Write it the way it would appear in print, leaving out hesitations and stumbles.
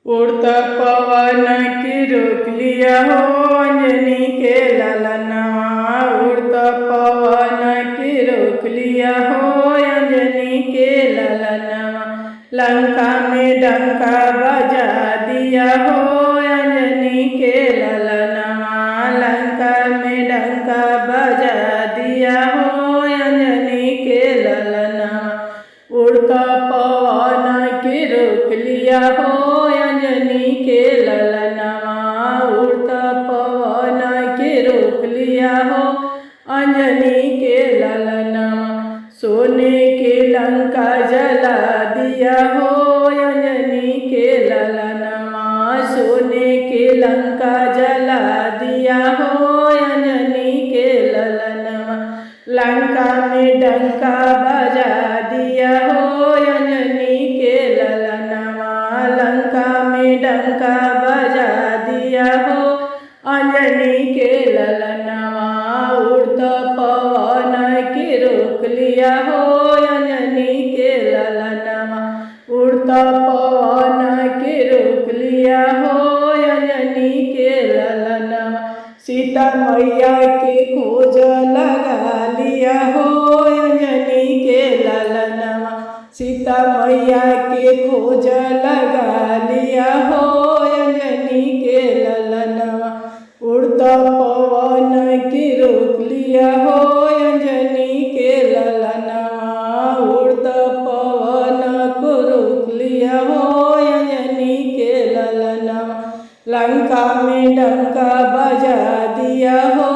उड़ता पवन की रोक लिया हो अंजनी के ललनवा। उड़ता पवन की रोक लिया हो अंजनी के ललनवा। लंका में डंका बजा दिया हो अंजनी के ललनवा। लंका में डंका बजा दिया हो अंजनी के ललनवा। उड़ता पवन की रोक लिया हो अंजनी के ललनवा। उड़ता पवन के रोक लिया हो अंजनी के ललनवा। सोने के लंका जला दिया हो अंजनी के ललनवा। सोने के लंका जला दिया हो अंजनी के ललनवा। लंका में डंका बजा दिया हो अंजनी के ललनवा। लंका में डंका बजा दिया हो अंजनी के ललनवा। उड़ता पवन के रोक लिया हो अंजनी के ललनवा। उड़ता पवन के रोक लिया हो अंजनी के ललनवा। सीता मैया के खोज लगा लिया हो अंजनी के ललनवा। सीता मैया के खोज लगा लिया हो अंजनी के ललनवा। उड़ता पवन की रोक लिया हो अंजनी के ललनवा। उड़ता पवन को रोक लिया हो अंजनी के ललनवा। लंका में डंका बजा दिया हो